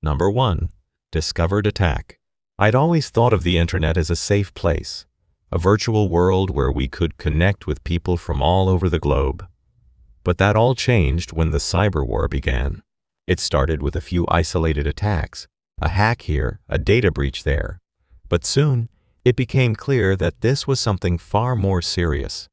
Number 1. Discovered attack. I'd always thought of the internet as a safe place, a virtual world where we could connect with people from all over the globe. But that all changed when the cyberwar began. It started with a few isolated attacks, a hack here, a data breach there. But soon, it became clear that this was something far more serious.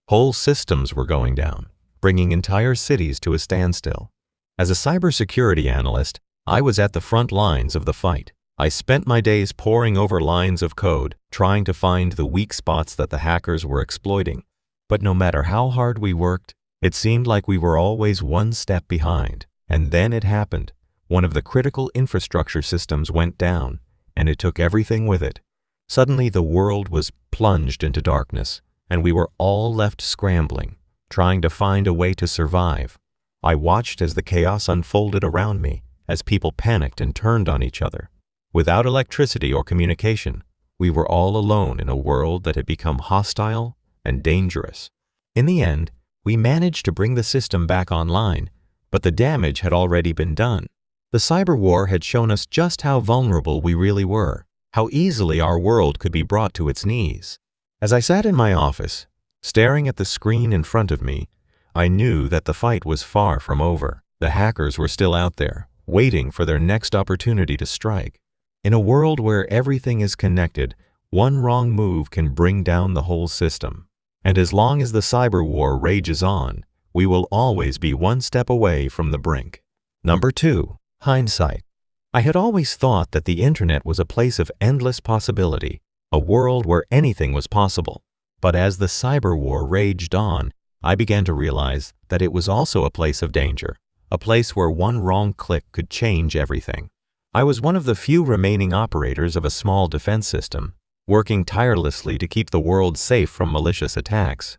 Whole systems were going down, bringing entire cities to a standstill. As a cybersecurity analyst, I was at the front lines of the fight. I spent my days poring over lines of code, trying to find the weak spots that the hackers were exploiting. But no matter how hard we worked, it seemed like we were always one step behind. And then it happened. One of the critical infrastructure systems went down, and it took everything with it. Suddenly the world was plunged into darkness, and we were all left scrambling, trying to find a way to survive. I watched as the chaos unfolded around me, as people panicked and turned on each other. Without electricity or communication, we were all alone in a world that had become hostile and dangerous. In the end, we managed to bring the system back online, but the damage had already been done. The cyberwar had shown us just how vulnerable we really were, how easily our world could be brought to its knees. As I sat in my office, staring at the screen in front of me, I knew that the fight was far from over. The hackers were still out there, waiting for their next opportunity to strike. In a world where everything is connected, one wrong move can bring down the whole system. And as long as the cyberwar rages on, we will always be one step away from the brink. Number 2. Hindsight. I had always thought that the internet was a place of endless possibility, a world where anything was possible. But as the cyberwar raged on, I began to realize that it was also a place of danger, a place where one wrong click could change everything. I was one of the few remaining operators of a small defense system, working tirelessly to keep the world safe from malicious attacks.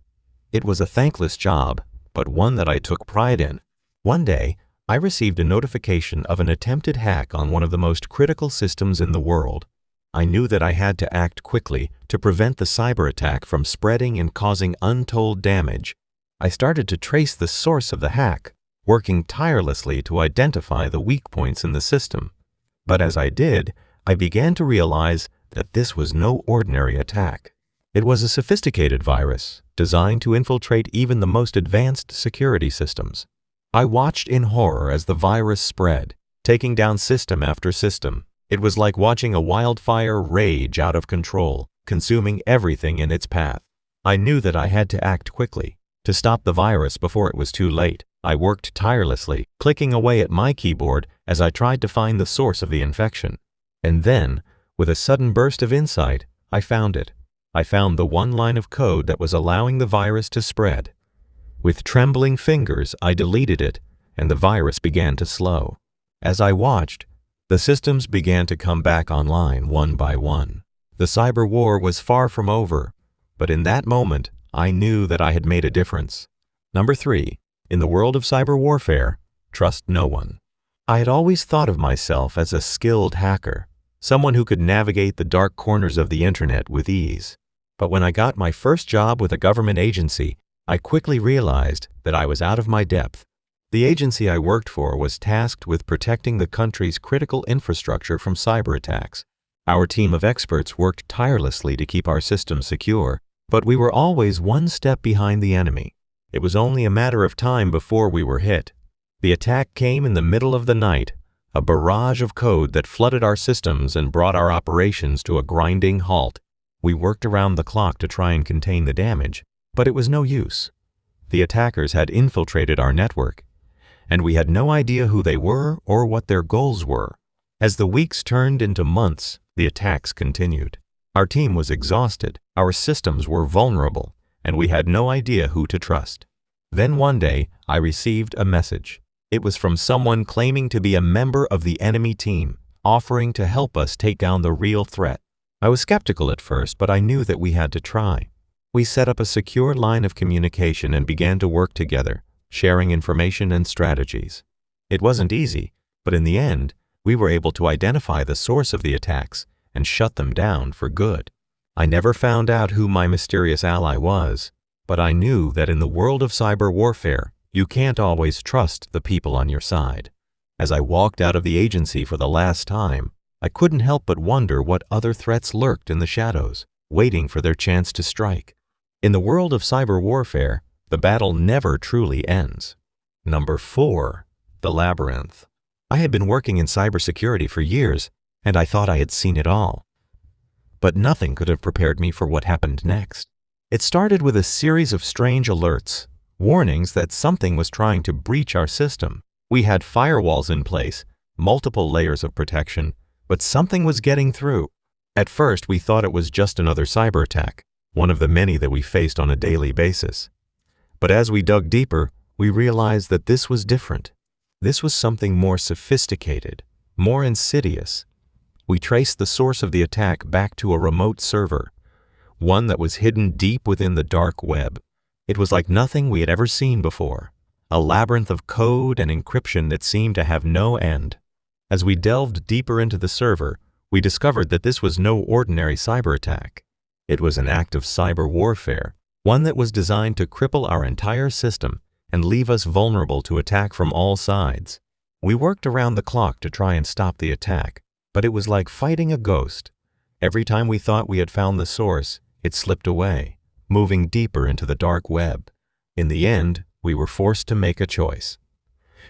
It was a thankless job, but one that I took pride in. One day, I received a notification of an attempted hack on one of the most critical systems in the world. I knew that I had to act quickly to prevent the cyber attack from spreading and causing untold damage. I started to trace the source of the hack, working tirelessly to identify the weak points in the system. But as I did, I began to realize that this was no ordinary attack. It was a sophisticated virus, designed to infiltrate even the most advanced security systems. I watched in horror as the virus spread, taking down system after system. It was like watching a wildfire rage out of control, consuming everything in its path. I knew that I had to act quickly, to stop the virus before it was too late. I worked tirelessly, clicking away at my keyboard as I tried to find the source of the infection. And then, with a sudden burst of insight, I found it. I found the one line of code that was allowing the virus to spread. With trembling fingers, I deleted it, and the virus began to slow. As I watched, the systems began to come back online one by one. The cyber war was far from over, but in that moment, I knew that I had made a difference. Number 3. In the world of cyber warfare, trust no one. I had always thought of myself as a skilled hacker, someone who could navigate the dark corners of the internet with ease. But when I got my first job with a government agency, I quickly realized that I was out of my depth. The agency I worked for was tasked with protecting the country's critical infrastructure from cyber attacks. Our team of experts worked tirelessly to keep our systems secure, but we were always one step behind the enemy. It was only a matter of time before we were hit. The attack came in the middle of the night, a barrage of code that flooded our systems and brought our operations to a grinding halt. We worked around the clock to try and contain the damage, but it was no use. The attackers had infiltrated our network, and we had no idea who they were or what their goals were. As the weeks turned into months, the attacks continued. Our team was exhausted, our systems were vulnerable, and we had no idea who to trust. Then one day, I received a message. It was from someone claiming to be a member of the enemy team, offering to help us take down the real threat. I was skeptical at first, but I knew that we had to try. We set up a secure line of communication and began to work together, sharing information and strategies. It wasn't easy, but in the end, we were able to identify the source of the attacks and shut them down for good. I never found out who my mysterious ally was, but I knew that in the world of cyber warfare, you can't always trust the people on your side. As I walked out of the agency for the last time, I couldn't help but wonder what other threats lurked in the shadows, waiting for their chance to strike. In the world of cyber warfare, the battle never truly ends. Number 4. The Labyrinth. I had been working in cybersecurity for years, and I thought I had seen it all. But nothing could have prepared me for what happened next. It started with a series of strange alerts, warnings that something was trying to breach our system. We had firewalls in place, multiple layers of protection, but something was getting through. At first, we thought it was just another cyber attack, one of the many that we faced on a daily basis. But as we dug deeper, we realized that this was different. This was something more sophisticated, more insidious. We traced the source of the attack back to a remote server, one that was hidden deep within the dark web. It was like nothing we had ever seen before, a labyrinth of code and encryption that seemed to have no end. As we delved deeper into the server, we discovered that this was no ordinary cyber attack. It was an act of cyber warfare, one that was designed to cripple our entire system and leave us vulnerable to attack from all sides. We worked around the clock to try and stop the attack, but it was like fighting a ghost. Every time we thought we had found the source, it slipped away, moving deeper into the dark web. In the end, we were forced to make a choice.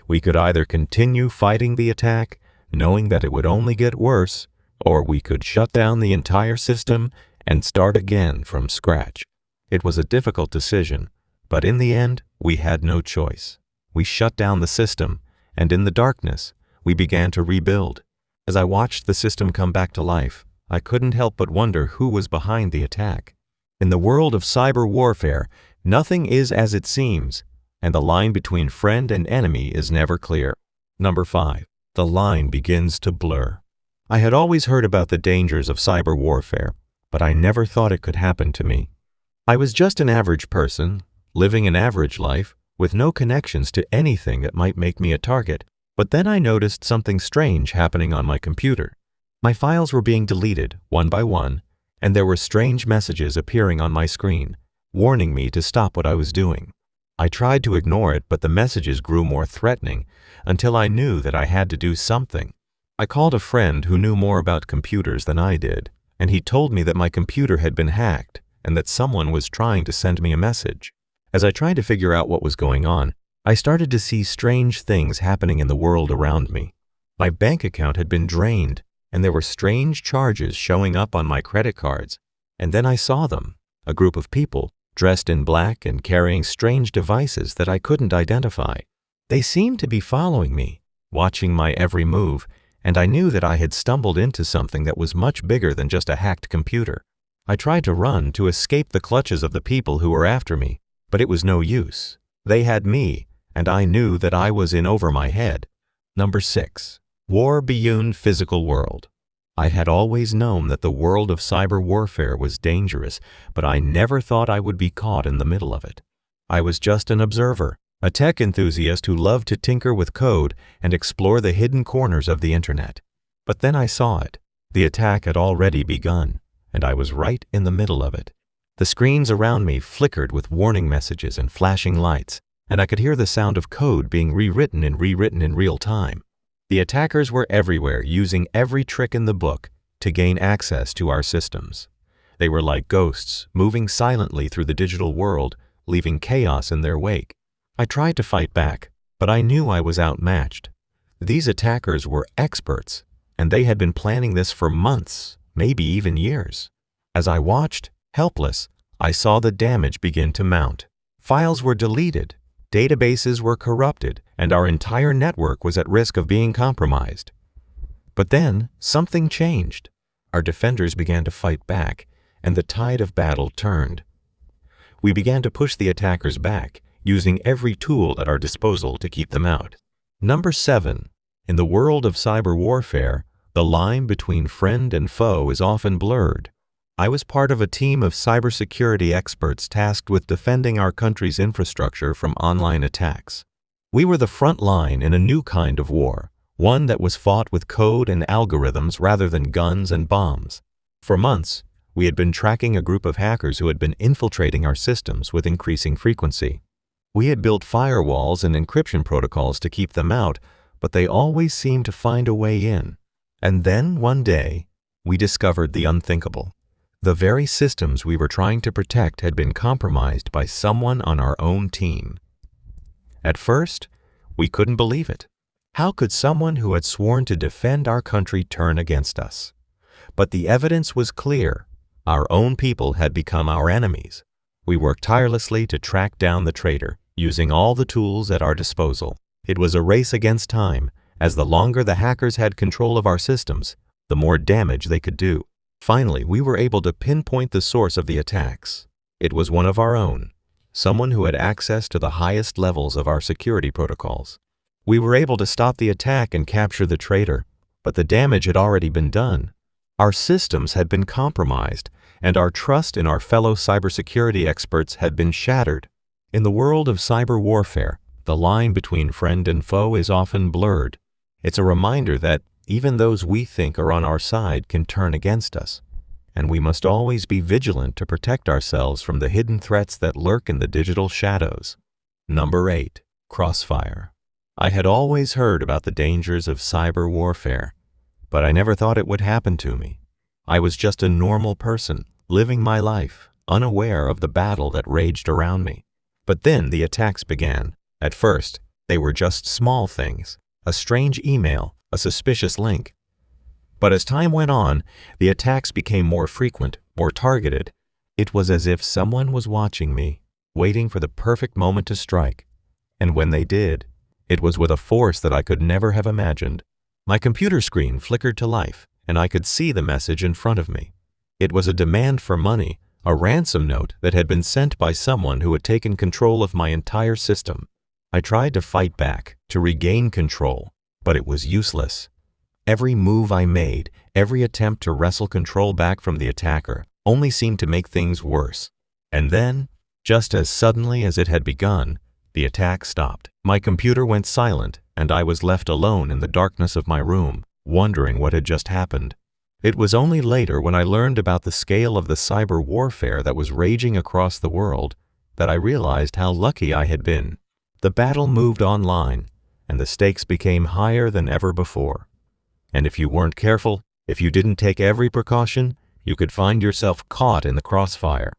We could either continue fighting the attack, knowing that it would only get worse, or we could shut down the entire system and start again from scratch. It was a difficult decision, but in the end, we had no choice. We shut down the system, and in the darkness, we began to rebuild. As I watched the system come back to life, I couldn't help but wonder who was behind the attack. In the world of cyber warfare, nothing is as it seems, and the line between friend and enemy is never clear. Number 5. The line begins to blur. I had always heard about the dangers of cyber warfare, but I never thought it could happen to me. I was just an average person, living an average life, with no connections to anything that might make me a target. But then I noticed something strange happening on my computer. My files were being deleted one by one, and there were strange messages appearing on my screen, warning me to stop what I was doing. I tried to ignore it, but the messages grew more threatening until I knew that I had to do something. I called a friend who knew more about computers than I did, and he told me that my computer had been hacked and that someone was trying to send me a message. As I tried to figure out what was going on, I started to see strange things happening in the world around me. My bank account had been drained, and there were strange charges showing up on my credit cards. And then I saw them, a group of people, dressed in black and carrying strange devices that I couldn't identify. They seemed to be following me, watching my every move, and I knew that I had stumbled into something that was much bigger than just a hacked computer. I tried to run to escape the clutches of the people who were after me, but it was no use. They had me, and I knew that I was in over my head. Number 6. War beyond physical world. I had always known that the world of cyber warfare was dangerous, but I never thought I would be caught in the middle of it. I was just an observer, a tech enthusiast who loved to tinker with code and explore the hidden corners of the internet. But then I saw it. The attack had already begun, and I was right in the middle of it. The screens around me flickered with warning messages and flashing lights, and I could hear the sound of code being rewritten in real time. The attackers were everywhere, using every trick in the book to gain access to our systems. They were like ghosts, moving silently through the digital world, leaving chaos in their wake. I tried to fight back, but I knew I was outmatched. These attackers were experts, and they had been planning this for months, maybe even years. As I watched, helpless, I saw the damage begin to mount. Files were deleted, databases were corrupted, and our entire network was at risk of being compromised. But then, something changed. Our defenders began to fight back, and the tide of battle turned. We began to push the attackers back, using every tool at our disposal to keep them out. Number 7. In the world of cyber warfare, the line between friend and foe is often blurred. I was part of a team of cybersecurity experts tasked with defending our country's infrastructure from online attacks. We were the front line in a new kind of war, one that was fought with code and algorithms rather than guns and bombs. For months, we had been tracking a group of hackers who had been infiltrating our systems with increasing frequency. We had built firewalls and encryption protocols to keep them out, but they always seemed to find a way in. And then, one day, we discovered the unthinkable. The very systems we were trying to protect had been compromised by someone on our own team. At first, we couldn't believe it. How could someone who had sworn to defend our country turn against us? But the evidence was clear. Our own people had become our enemies. We worked tirelessly to track down the traitor, using all the tools at our disposal. It was a race against time, as the longer the hackers had control of our systems, the more damage they could do. Finally, we were able to pinpoint the source of the attacks. It was one of our own, someone who had access to the highest levels of our security protocols. We were able to stop the attack and capture the traitor, but the damage had already been done. Our systems had been compromised, and our trust in our fellow cybersecurity experts had been shattered. In the world of cyber warfare, the line between friend and foe is often blurred. It's a reminder that even those we think are on our side can turn against us, and we must always be vigilant to protect ourselves from the hidden threats that lurk in the digital shadows. Number 8. Crossfire. I had always heard about the dangers of cyber warfare, but I never thought it would happen to me. I was just a normal person, living my life, unaware of the battle that raged around me. But then the attacks began. At first, they were just small things, a strange email, a suspicious link. But as time went on, the attacks became more frequent, more targeted. It was as if someone was watching me, waiting for the perfect moment to strike. And when they did, it was with a force that I could never have imagined. My computer screen flickered to life, and I could see the message in front of me. It was a demand for money, a ransom note that had been sent by someone who had taken control of my entire system. I tried to fight back, to regain control, but it was useless. Every move I made, every attempt to wrestle control back from the attacker, only seemed to make things worse. And then, just as suddenly as it had begun, the attack stopped. My computer went silent, and I was left alone in the darkness of my room, wondering what had just happened. It was only later, when I learned about the scale of the cyber warfare that was raging across the world, that I realized how lucky I had been. The battle moved online, and the stakes became higher than ever before. And if you weren't careful, if you didn't take every precaution, you could find yourself caught in the crossfire.